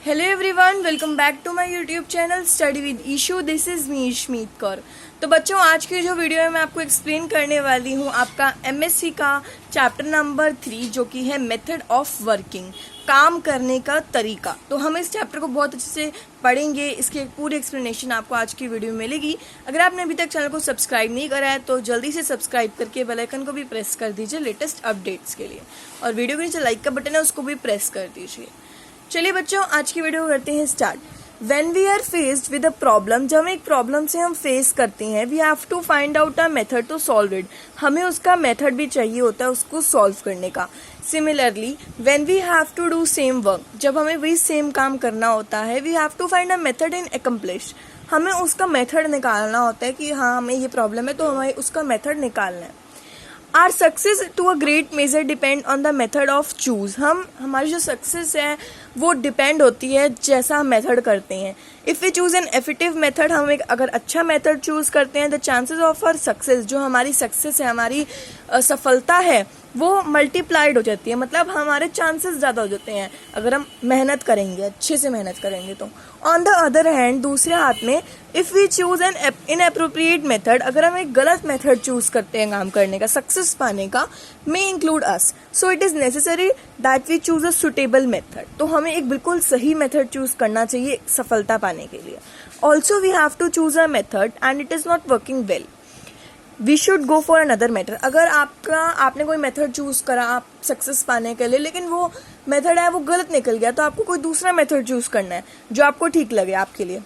Hello everyone, welcome back to my YouTube channel study with Ishu. This is me Ishmeet Kaur. तो बच्चों, आज की जो वीडियो है मैं आपको एक्सप्लेन करने वाली हूँ आपका एमएससी का चैप्टर नंबर 3 जो कि है मेथड ऑफ वर्किंग, काम करने का तरीका। तो हम इस चैप्टर को बहुत अच्छे से पढ़ेंगे, इसकी एक पूरी एक्सप्लेनेशन आपको आज की वीडियो में मिलेगी। अगर आपने अभी तक चैनल को सब्सक्राइब नहीं करा है तो जल्दी से सब्सक्राइब करके बेल आइकन को भी प्रेस कर दीजिए लेटेस्ट अपडेट्स के लिए, और वीडियो के नीचे लाइक का बटन है उसको भी प्रेस कर दीजिए। चलिए बच्चों, आज की वीडियो करते हैं start. When we are faced with a problem, जब एक प्रॉब्लम से हम फेस करते हैं, we have to find out a method to solve it। हमें उसका मेथड भी चाहिए होता है उसको सॉल्व करने का। Similarly, when we have to do same work, जब हमें वही सेम काम करना होता है, we have to find a method in accomplish। हमें उसका मेथड निकालना होता है कि हाँ हमें ये प्रॉब्लम है तो हमें उसका मेथड निकालना है। Our success to a great measure depend on the method of choose. हमारी जो सक्सेस है वो डिपेंड होती है जैसा हम मेथड करते हैं। If we choose an effective method, हम एक अगर अच्छा मेथड चूज करते हैं, the chances of our success, जो हमारी सक्सेस है, हमारी सफलता है, वो मल्टीप्लाइड हो जाती है। मतलब हमारे चांसेस ज़्यादा हो जाते हैं अगर हम मेहनत करेंगे, अच्छे से मेहनत करेंगे तो। ऑन द अदर हैंड, दूसरे हाथ में, if we choose an inappropriate method, अगर हम एक गलत मेथड चूज करते हैं काम करने का, सक्सेस पाने का, may include us, so it is necessary that we choose a suitable method. तो हमें एक बिल्कुल सही मेथड चूज करना चाहिए सफलता पाने के लिए। Also we have to choose a method and it is not working well, we should go for another method. अगर आपने कोई मेथड चूज करा आप सक्सेस पाने के लिए, लेकिन वो मेथड है वो गलत निकल गया, तो आपको कोई दूसरा मेथड चूज करना है जो आपको ठीक लगे आपके लिए।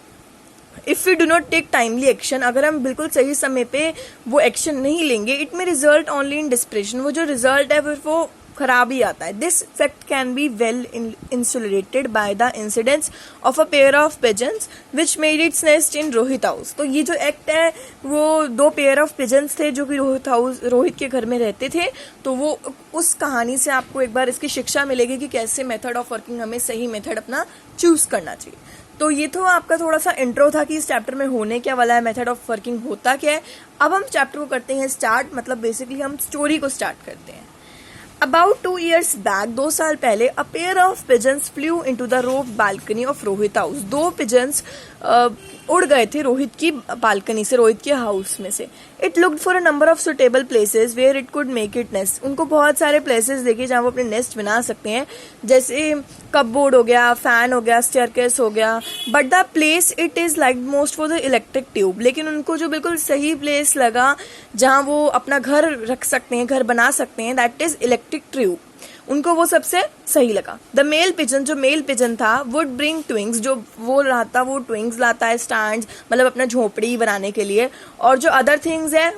If we do not take timely action, अगर हम बिल्कुल सही समय पे वो एक्शन नहीं लेंगे, it may result only in depression, वो जो रिजल्ट है फिर वो खराब ही आता है। This fact can be well insulated by the incidents of a pair of pigeons which made its nest in Rohit house. तो ये जो एक्ट है वो दो पेयर ऑफ पिजन्स थे जो कि रोहित के घर में रहते थे। तो वो उस कहानी से आपको एक बार इसकी शिक्षा मिलेगी कि कैसे मेथड ऑफ वर्किंग, हमें सही मेथड अपना चूज करना चाहिए। तो ये तो आपका थोड़ा सा इंट्रो था कि इस चैप्टर में होने क्या वाला है, मेथड ऑफ वर्किंग होता क्या है। अब हम चैप्टर को करते हैं स्टार्ट, मतलब बेसिकली हम स्टोरी को स्टार्ट करते हैं। About 2 years back, 2 साल पहले, a pair of pigeons flew into the roof balcony of Rohit house. दो पिजन्स उड़ गए थे रोहित की बालकनी से, रोहित के हाउस में से। It looked for a number of suitable places where it could make it nest. उनको बहुत सारे प्लेसेस देखे जहाँ वो अपने नेस्ट बना सकते हैं, जैसे कपबोर्ड हो गया, फैन हो गया, स्टेयरकेस हो गया। But the place it is like most for the electric tube. लेकिन उनको जो बिल्कुल सही प्लेस लगा जहाँ वो अपना घर रख सकते हैं, घर बना सकते हैं, दैट इज इलेक्ट्रिक ट्यूब। उनको वो सबसे सही लगा। द मेल पिजन, जो मेल पिजन था, वुड ब्रिंग ट्विंग्स, जो वो लाता वो ट्विंग्स लाता है, स्टैंड्स, मतलब अपना झोपड़ी बनाने के लिए, और जो अदर थिंग्स है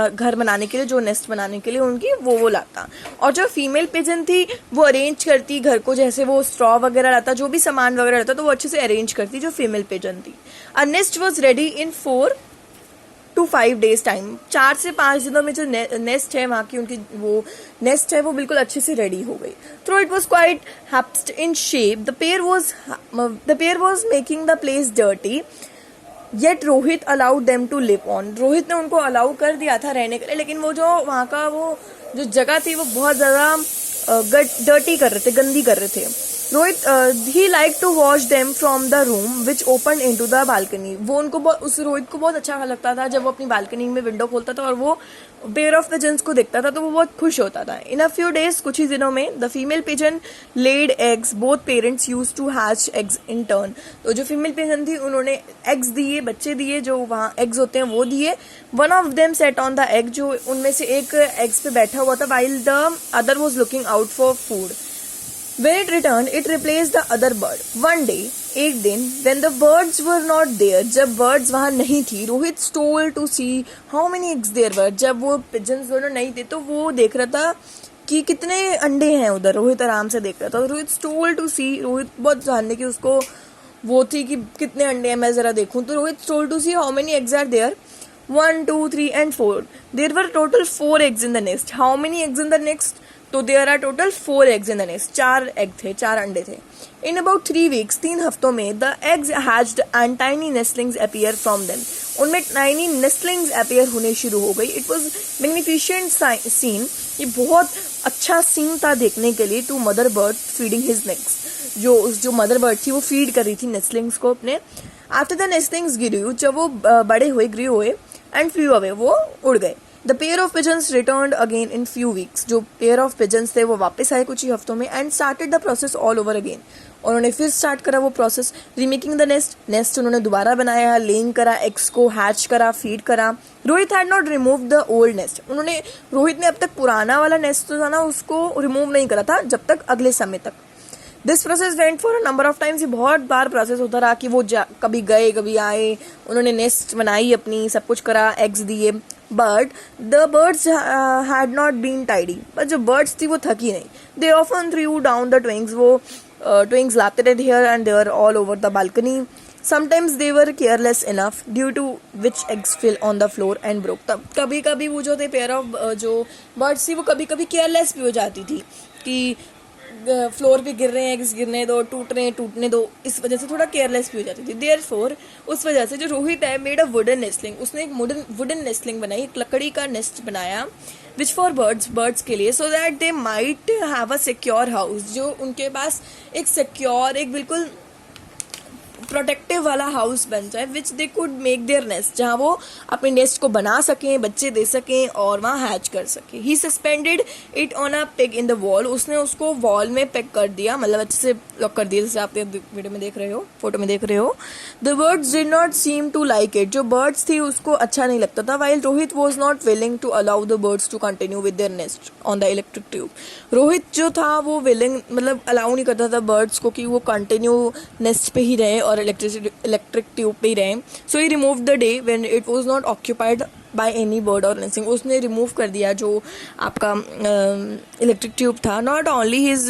घर बनाने के लिए, जो नेस्ट बनाने के लिए उनकी वो लाता। और जो फीमेल पिजन थी वो अरेंज करती घर को, जैसे वो स्ट्रॉ वगैरह लाता, जो भी सामान वगैरह लाता तो वो अच्छे से अरेंज करती जो फीमेल पिजन थी। अ nest was ready in 4 to 5 days time. 4 से 5 दिनों में जो नेस्ट है वहाँ की, उनकी वो नेस्ट है वो बिल्कुल अच्छे से रेडी हो गई। Though it was quite haphazard in shape, the pair was making the place dirty, yet Rohit allowed them to live on. Rohit ने उनको अलाउ कर दिया था रहने के लिए, लेकिन वो जो वहाँ का वो जो जगह थी वो बहुत ज़्यादा डर्टी कर रहे थे, गंदी कर रहे थे। Rohit he like to watch them from the room which open in to the balcony. वो उनको उस रोहित को बहुत अच्छा लगता था जब वो अपनी बालकनी में विंडो खोलता था और वो पेयर ऑफ पिजन्स को देखता था, तो वो बहुत खुश होता था। इन अ फ्यू डेज, कुछ ही दिनों में, the female pigeon laid eggs, both parents use to hatch eggs in turn. तो जो फीमेल पिजन थी उन्होंने एग्स दिए, बच्चे दिए, जो वहाँ एग्स होते हैं वो दिए। One of them set on the egg, जो उनमें से एक एग्स पे बैठा हुआ था, while the other was looking out for food. When it returned, it replaced the other bird. One day, एक दिन, when the birds were not there, जब birds वहाँ नहीं थी, Rohit stole to see how many eggs there were. जब वो pigeons दोनों नहीं थे तो वो देख रहा था कि कितने अंडे हैं उधर। रोहित आराम से देख रहा था। Rohit stole to see, Rohit बहुत जानने की उसको वो थी कि कितने अंडे हैं मैं जरा देखूं। तो Rohit stole to see how many eggs are there. 1, 2, 3 and 4. There were total 4 eggs in the nest. How many eggs in the nest? तो there are total 4 eggs in the nest. 4 egg थे, 4 अंडे थे। इन अबाउट 3 weeks, 3 हफ्तों में, the eggs hatched and tiny nestlings appear from them. उनमें tiny nestlings appear होने शुरू हो गई। इट वॉज मैग्निफिशेंट सीन, ये बहुत अच्छा सीन था देखने के लिए। To mother bird feeding his next, जो मदर बर्ड थी वो फीड कर रही थी नेस्टलिंग्स को अपने। आफ्टर द नेस्टलिंग्स ग्रू, जब वो बड़े हुए, ग्रू हुए एंड फ्लू अवे, वो उड़ गए। The pair of pigeons returned again in few weeks, जो पेयर ऑफ पिजन्स थे वो वापस आए कुछ ही हफ्तों में and started the process all over again. उन्होंने फिर स्टार्ट करा वो प्रोसेस, रीमेकिंग द नेस्ट उन्होंने दोबारा बनाया, लेइंग करा, एग्स को हैच करा, फीड करा। Rohit had not remove the old nest, Rohit ने अब तक पुराना वाला नेस्ट तो था ना उसको रिमूव नहीं करा था जब तक अगले समय तक। This process went for a number of times, ये बहुत बार प्रोसेस होता रहा कि वो कभी गए कभी आए, उन्होंने नेस्ट बनाई अपनी, सब कुछ करा, एग्स दिए, but the birds had not been tidy. But जो बर्ड्स थी वो थकी नहीं। They often threw down the twigs, वो ट्विंग्स लाते रहे here and there all over the balcony. Sometimes they were careless enough due to which eggs fell on the floor and broke. तब कभी कभी वो जो थे पेयर ऑफ जो बर्ड्स थी वो कभी कभी केयरलेस भी हो जाती थी कि फ्लोर पे गिर रहे हैं, एग्स गिरने दो, टूट रहे हैं टूटने दो, इस वजह से थोड़ा केयरलेस भी हो जाती थी। देयरफॉर उस वजह से जो रोहित है मेड अ वुडन नेस्टलिंग, उसने एक वुडन नेस्टलिंग बनाई, एक लकड़ी का नेस्ट बनाया, विच फॉर बर्ड्स के लिए, so that they might have a secure house, जो उनके पास एक सिक्योर, एक बिल्कुल प्रोटेक्टिव वाला हाउस बन जाए, which they could make their nest, जहाँ वो अपने नेस्ट को बना सकें, बच्चे दे सकें और वहाँ हैच कर सकें। He suspended it on a peg in the wall, उसने उसको वॉल में पेग कर दिया, मतलब अच्छे से लॉक कर दिया, जैसे आप वीडियो में देख रहे हो, फोटो में देख रहे हो। The birds did not seem to like it, जो बर्ड्स थी उसको अच्छा नहीं लगता था। While Rohit was not willing to allow the birds to continue with their nest on the electric tube, Rohit जो था वो विलिंग मतलब अलाउ नहीं करता था बर्ड्स को कि वो कंटिन्यू नेस्ट पे ही रहे और इलेक्ट्रिक ट्यूब पे ही रहे। So he remove the day when it was not occupied by any bird or nesting, उसने रिमूव कर दिया जो आपका इलेक्ट्रिक ट्यूब था। Not only his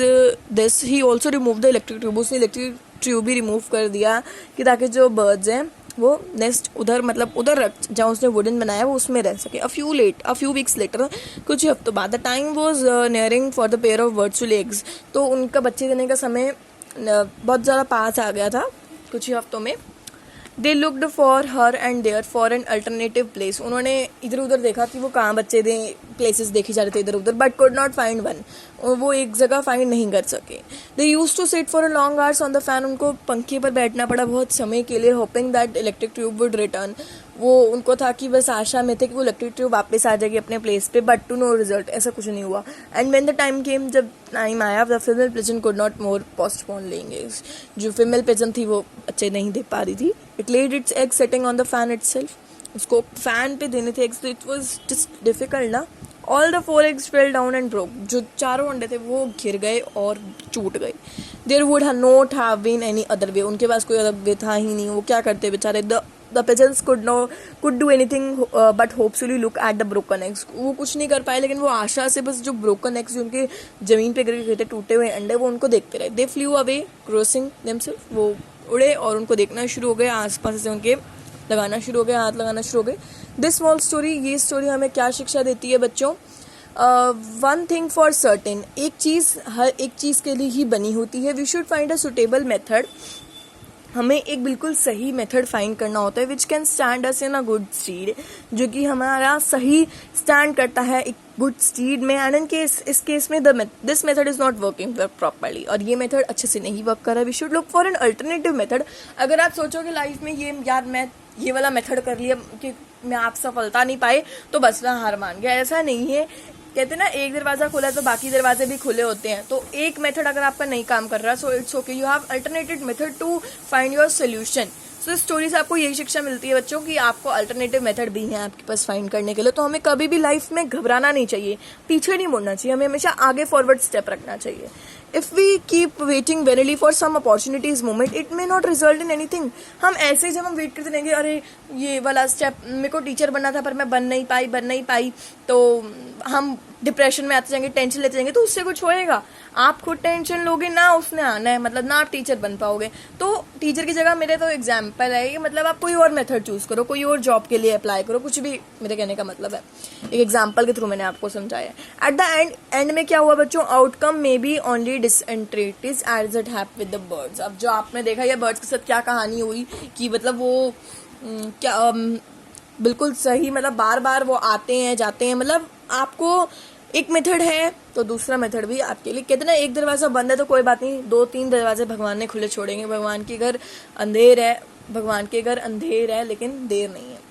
this, he also remove the electric tube, उसने इलेक्ट्रिक ट्यूब भी रिमूव कर दिया कि ताकि जो बर्ड्स हैं वो नेस्ट उधर मतलब उधर रख, जहाँ उसने वुडन बनाया वो उसमें रह सके। अ फ्यू वीक्स लेटर, कुछ हफ्तों बाद, the time was nearing for the pair of birds to lay eggs, तो उनका बच्चे देने का समय बहुत ज़्यादा पास आ गया था कुछ ही हफ्तों में। They looked for here and there for an alternative place, उन्होंने इधर उधर देखा कि वो कहाँ बच्चे दें, प्लेसेस देखी जा रहे थे इधर उधर, but could not find one, वो एक जगह फाइंड नहीं कर सके। They use to sit for a long hours on the fan, उनको पंखे पर बैठना पड़ा बहुत समय के लिए, hoping that electric tube would return, वो उनको था कि बस आशा में थे कि वो इलेक्ट्रिक ट्यूब वापस आ जाएगी अपने प्लेस पे, बट टू नो रिजल्ट, ऐसा कुछ नहीं हुआ। And when the time came, जब टाइम आया, the female pigeon could not more postpone लेंगे, जो फीमेल पिजन थी वो बच्चे नहीं दे पा रही थी। It laid its egg setting on the fan itself, उसको फैन पे देने थे एग्स, तो इट वाज जस्ट डिफिकल्ट ना। All the 4 eggs fell down and broke, जो चारों अंडे थे वो गिर गए और टूट गए। There would not have been any other way, उनके पास कोई अदर वे था ही नहीं, वो क्या करते बेचारे। The pigeons could do anything but hopefully look at the broken eggs, वो कुछ नहीं कर पाए, लेकिन वो आशा से बस जो broken eggs जो उनके जमीन पे गिर गए थे, टूटे हुए अंडे, वो उनको देखते रहे। They flew away crossing themselves, वो उड़े और उनको देखना शुरू हो गए, आसपास से उनके लगाना शुरू हो गए, हाथ लगाना शुरू हो गए। दिस स्मॉल स्टोरी, ये स्टोरी हमें क्या शिक्षा देती है बच्चों? वन थिंग फॉर सर्टेन, एक चीज़ हर एक चीज़ के लिए ही बनी होती है। We should find a suitable method, हमें एक बिल्कुल सही मेथड फाइंड करना होता है, which can stand us in a good steed, जो कि हमारा सही स्टैंड करता है एक गुड स्टीड में। एंड इन केस, इस केस में this method is not working properly, और ये मेथड अच्छे से नहीं वर्क कर रहा है। We should look for an alternative method. अगर आप सोचोगे लाइफ में ये यार मैं ये वाला मेथड कर लिया कि मैं आप सफलता नहीं पाए तो बस मैं हार मान गया, ऐसा नहीं है। कहते हैं ना, एक दरवाजा खुला है तो बाकी दरवाजे भी खुले होते हैं। तो एक मेथड अगर आपका नहीं काम कर रहा, so it's okay, you have alternative method to find your solution. So इस स्टोरी से आपको यही शिक्षा मिलती है बच्चों कि आपको अल्टरनेटिव मेथड भी है आपके पास फाइंड करने के लिए। तो हमें कभी भी लाइफ में घबराना नहीं चाहिए, पीछे नहीं मुड़ना चाहिए, हमें हमेशा आगे फॉरवर्ड स्टेप रखना चाहिए। If we keep waiting verily for some opportunities moment, it may not result in anything. हम ऐसे ही जब हम वेट करते रहेंगे, अरे ये वाला स्टेप मेरे को टीचर बनना था पर मैं बन नहीं पाई, तो हम डिप्रेशन में आते जाएंगे, टेंशन लेते जाएंगे, तो उससे कुछ होएगा? आप खुद टेंशन लोगे ना, उसने आना है, मतलब ना आप टीचर बन पाओगे। तो टीचर की जगह मेरे तो एग्जाम्पल है, मतलब आप कोई और मेथड चूज करो, कोई और जॉब के लिए अप्लाई करो, कुछ भी, मेरे कहने का मतलब है एक एग्जाम्पल के थ्रू मैंने आपको समझाया। एट द एंड में क्या हुआ बच्चों? Outcome may be only disinterested as it happened with the birds. अब जो आपने देखा ये बर्ड्स के साथ क्या कहानी हुई कि मतलब वो क्या बिल्कुल सही, मतलब बार बार वो आते हैं जाते हैं, मतलब आपको एक मेथड है तो दूसरा मेथड भी आपके लिए। कहते ना एक दरवाजा बंद है तो कोई बात नहीं, 2-3 दरवाजे भगवान ने खुले छोड़ेंगे। भगवान के घर अंधेर है, भगवान के घर अंधेर है लेकिन देर नहीं है।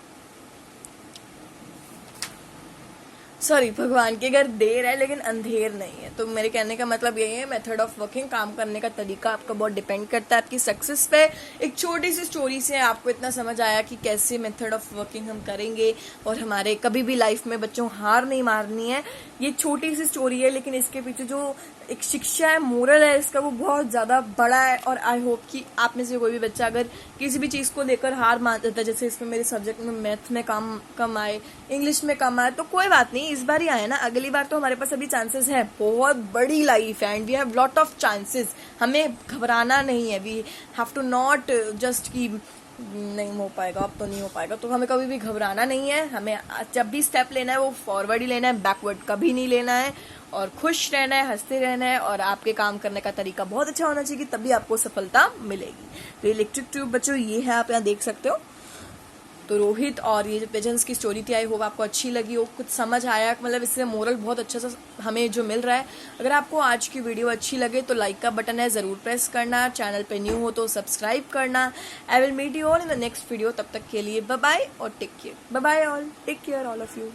सॉरी, भगवान के घर देर है लेकिन अंधेर नहीं है। तो मेरे कहने का मतलब यही है, मेथड ऑफ वर्किंग, काम करने का तरीका आपका बहुत डिपेंड करता है आपकी सक्सेस पे। एक छोटी सी स्टोरी से आपको इतना समझ आया कि कैसे मेथड ऑफ वर्किंग हम करेंगे और हमारे कभी भी लाइफ में बच्चों हार नहीं मारनी है। ये छोटी सी स्टोरी है लेकिन इसके पीछे जो एक शिक्षा है, मोरल है इसका, वो बहुत ज्यादा बड़ा है। और आई होप कि आप में से कोई भी बच्चा अगर किसी भी चीज को लेकर हार मान देता है, जैसे इसमें मेरे सब्जेक्ट में मैथ में कम आए, इंग्लिश में कम आए, तो कोई बात नहीं, इस बार ही आए ना, अगली बार तो हमारे पास अभी चांसेस है। बहुत बड़ी लाइफ है and we have lot of chances. हमें घबराना नहीं है। We have to not just की नहीं हो पाएगा, अब तो नहीं हो पाएगा, तो हमें कभी भी घबराना नहीं है। हमें जब भी स्टेप लेना है वो फॉरवर्ड ही लेना है, बैकवर्ड कभी नहीं लेना है। और खुश रहना है, हंसते रहना है और आपके काम करने का तरीका बहुत अच्छा होना चाहिए, तभी आपको सफलता मिलेगी। तो इलेक्ट्रिक ट्यूब बच्चों ये है, आप यहाँ देख सकते हो। तो रोहित और ये जो पिजन्स की स्टोरी थी, आई होप आपको अच्छी लगी हो, कुछ समझ आया, मतलब इससे मोरल बहुत अच्छा सा हमें जो मिल रहा है। अगर आपको आज की वीडियो अच्छी लगे तो लाइक का बटन है ज़रूर प्रेस करना, चैनल पे न्यू हो तो सब्सक्राइब करना। I will meet you all in the next video. तब तक के लिए बाय बाय और take care. Bye bye all, take care all of you.